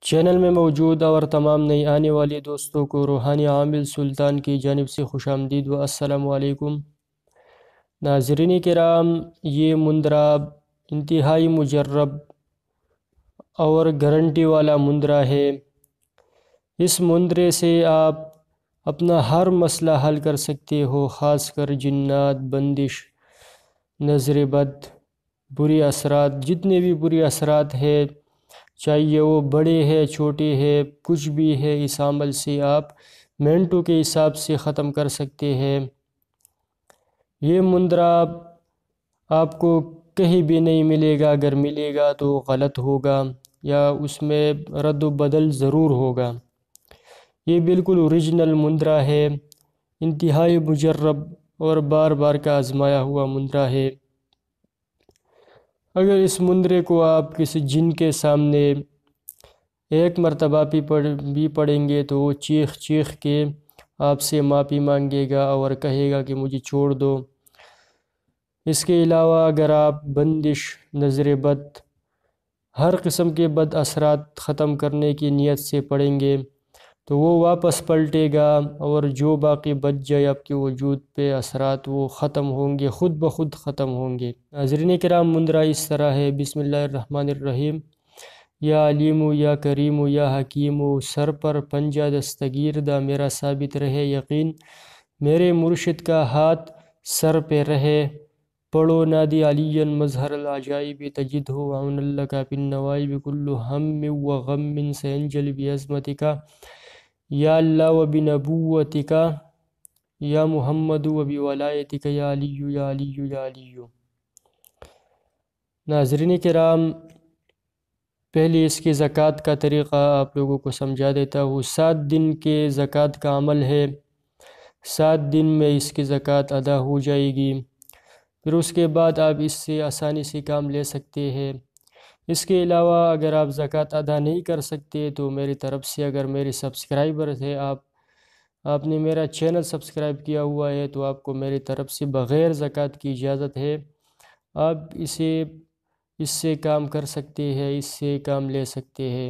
Channel میں موجود اور تمام نئی آنے والی دوستوں کو روحانی عامل سلطان کی جانب سے خوش آمدید و السلام علیکم۔ ناظرین کرام، یہ مندرہ انتہائی مجرب اور گارنٹی والا مندرہ ہے۔ اس مندرے سے آپ اپنا ہر مسئلہ حل کر سکتے ہو، خاص کر جنات، بندش، نظر بد، بری اثرات، جتنے بھی بری اثرات ہے، چاہیے وہ بڑے ہے چھوٹے ہے، کچھ بھی ہے، اس عمل سے آپ منٹوں کے حساب سے ختم کر سکتے ہیں۔ یہ مندرہ آپ کو کہیں بھی نہیں ملے گا، اگر ملے گا تو غلط ہوگا یا اس میں رد و بدل ضرور ہوگا۔ یہ بالکل اوریجنل مندرہ ہے، انتہائی مجرب اور بار بار کا آزمایا ہوا مندرہ ہے۔ اگر اس مندرے کو آپ کسی جن کے سامنے ایک مرتبہ بھی پڑھیں گے تو وہ چیخ چیخ کے آپ سے معافی مانگے گا اور کہے گا کہ مجھے چھوڑ دو۔ اس کے علاوہ اگر آپ بندش، نظر بد، ہر قسم کے بد اثرات ختم کرنے کی نیت سے پڑھیں گے تو وہ واپس پلٹے گا اور جو باقی بچ جائے آپ کے وجود پہ اثرات وہ ختم ہوں گے، خود بخود ختم ہوں گے۔ ناظرین کرام، مندرہ اس طرح ہے: بسم اللہ الرحمن الرحیم۔ یا علیمو یا کریمو یا حکیمو، سر پر پنجہ دستگیر دا میرا ثابت رہے یقین، میرے مرشد کا ہاتھ سر پہ رہے، پڑھو نادی علیًا مظہر العجائب تجدہ عون اللہ کا پن نوائب کل ہم و غم سینجل بعظمتک یا اللہ و بنبوتک یا محمد و بولایتک یا علی یا علی یا علی۔ ناظرین کرام، پہلے اس کی زکوٰۃ کا طریقہ آپ لوگوں کو سمجھا دیتا ہوں۔ 7 دن کے زکوٰۃ کا عمل ہے، 7 دن میں اس کی زکوٰۃ ادا ہو جائے گی، پھر اس کے بعد آپ اس سے آسانی سے کام لے سکتے ہیں۔ اس کے علاوہ اگر آپ زکوٰۃ ادا نہیں کر سکتے تو میری طرف سے، اگر میرے سبسکرائبر ہے، آپ نے میرا چینل سبسکرائب کیا ہوا ہے تو آپ کو میری طرف سے بغیر زکوٰۃ کی اجازت ہے، آپ اس سے کام کر سکتے ہیں، اس سے کام لے سکتے ہیں۔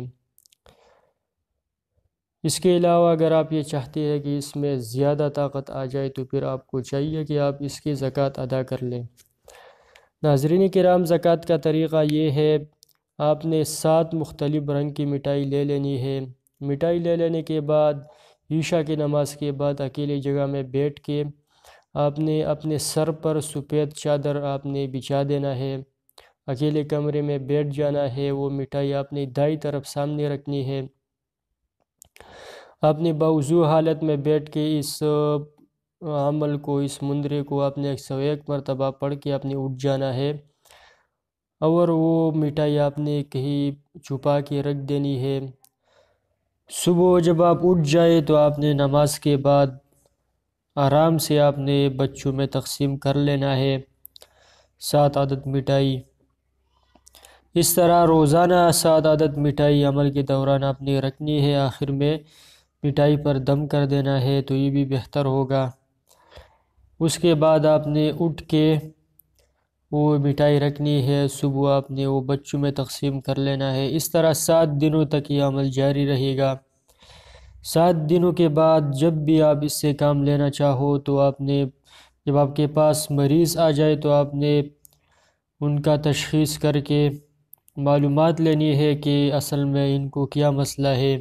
اس کے علاوہ اگر آپ یہ چاہتے ہیں کہ اس میں زیادہ طاقت آ جائے تو پھر آپ کو چاہیے کہ آپ اس کی زکوٰۃ ادا کر لیں۔ ناظرین کرام، زکوٰۃ کا طریقہ یہ ہے: آپ نے 7 مختلف رنگ کی مٹھائی لے لینی ہے۔ مٹھائی لے لینے کے بعد عشاء کی نماز کے بعد اکیلی جگہ میں بیٹھ کے آپ نے اپنے سر پر سفید چادر آپ نے بچھا دینا ہے، اکیلے کمرے میں بیٹھ جانا ہے، وہ مٹھائی آپ نے دائیں طرف سامنے رکھنی ہے، آپ نے باوضو حالت میں بیٹھ کے اس عمل کو، اس مندرے کو آپ نے 101 مرتبہ پڑھ کے آپ نے اٹھ جانا ہے، اور وہ مٹھائی آپ نے کہیں چھپا کے رکھ دینی ہے۔ صبح جب آپ اٹھ جائے تو آپ نے نماز کے بعد آرام سے آپ نے بچوں میں تقسیم کر لینا ہے 7 عدد مٹھائی۔ اس طرح روزانہ 7 عدد مٹھائی عمل کے دوران آپ نے رکھنی ہے، آخر میں مٹھائی پر دم کر دینا ہے تو یہ بھی بہتر ہوگا۔ اس کے بعد آپ نے اٹھ کے وہ مٹھائی رکھنی ہے، صبح آپ نے وہ بچوں میں تقسیم کر لینا ہے۔ اس طرح 7 دنوں تک یہ عمل جاری رہے گا۔ 7 دنوں کے بعد جب بھی آپ اس سے کام لینا چاہو تو آپ نے، جب آپ کے پاس مریض آ جائے تو آپ نے ان کا تشخیص کر کے معلومات لینی ہے کہ اصل میں ان کو کیا مسئلہ ہے۔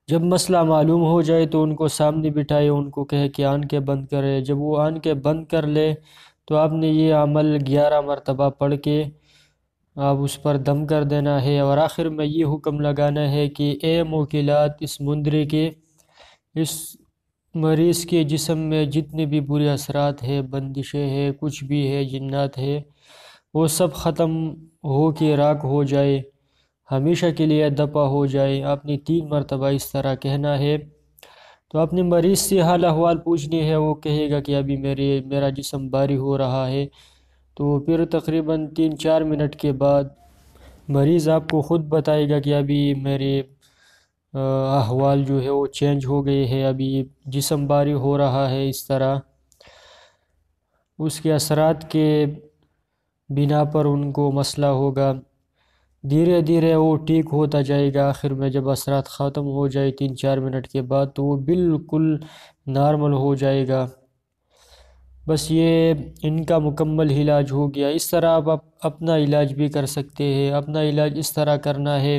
جب مسئلہ معلوم ہو جائے تو ان کو سامنے بٹھائے، ان کو کہے کہ آنکھیں بند کرے۔ جب وہ آنکھیں بند کر لے تو آپ نے یہ عمل 11 مرتبہ پڑھ کے آپ اس پر دم کر دینا ہے، اور آخر میں یہ حکم لگانا ہے کہ اے موکلات، اس مندرے کے، اس مریض کے جسم میں جتنے بھی برے اثرات ہیں، بندشیں ہیں، کچھ بھی ہے، جنات ہے، وہ سب ختم ہو کے راکھ ہو جائے، ہمیشہ کے لیے دفع ہو جائے۔ آپ نے 3 مرتبہ اس طرح کہنا ہے۔ تو آپ نے مریض سے حال احوال پوچھنی ہے، وہ کہے گا کہ ابھی میرا جسم باری ہو رہا ہے، تو پھر تقریباً 3-4 منٹ کے بعد مریض آپ کو خود بتائے گا کہ ابھی میرے احوال جو ہے وہ چینج ہو گئے ہیں، ابھی جسم باری ہو رہا ہے۔ اس طرح اس کے اثرات کے بنا پر ان کو مسئلہ ہوگا۔ دھیرے دھیرے وہ ٹھیک ہوتا جائے گا، آخر میں جب اثرات ختم ہو جائے 3-4 منٹ کے بعد تو وہ بالکل نارمل ہو جائے گا۔ بس یہ ان کا مکمل علاج ہو گیا۔ اس طرح آپ اپنا علاج بھی کر سکتے ہیں۔ اپنا علاج اس طرح کرنا ہے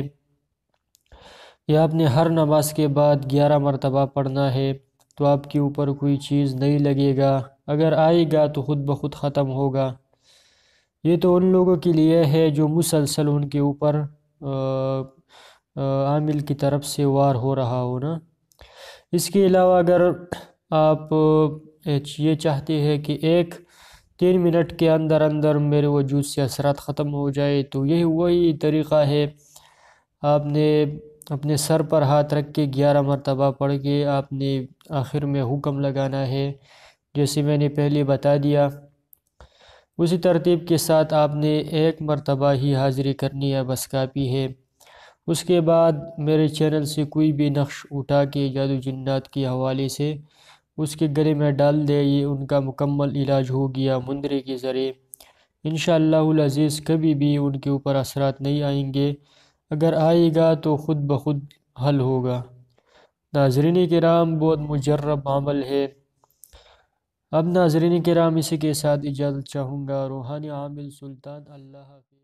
کہ آپ نے ہر نماز کے بعد 11 مرتبہ پڑھنا ہے، تو آپ کے اوپر کوئی چیز نہیں لگے گا، اگر آئے گا تو خود بخود ختم ہوگا۔ یہ تو ان لوگوں کے لیے ہے جو مسلسل ان کے اوپر عامل کی طرف سے وار ہو رہا ہو نا۔ اس کے علاوہ اگر آپ یہ چاہتے ہیں کہ 3 منٹ کے اندر اندر میرے وجود سے اثرات ختم ہو جائے، تو یہی وہی طریقہ ہے۔ آپ نے اپنے سر پر ہاتھ رکھ کے 11 مرتبہ پڑھ کے آپ نے آخر میں حکم لگانا ہے، جیسے میں نے پہلے بتا دیا۔ اسی ترتیب کے ساتھ آپ نے 1 مرتبہ ہی حاضری کرنی ہے، بس کافی ہے۔ اس کے بعد میرے چینل سے کوئی بھی نقش اٹھا کے جادو جنات کے حوالے سے اس کے گلے میں ڈال دے، یہ ان کا مکمل علاج ہو گیا مندرے کے ذریعے۔ انشاءاللہ العزیز کبھی بھی ان کے اوپر اثرات نہیں آئیں گے، اگر آئے گا تو خود بخود حل ہوگا۔ ناظرین کرام، بہت مجرب عمل ہے۔ اب ناظرین کرام، اسی کے ساتھ اجازت چاہوں گا۔ روحانی عامل سلطان، اللہ حافظ۔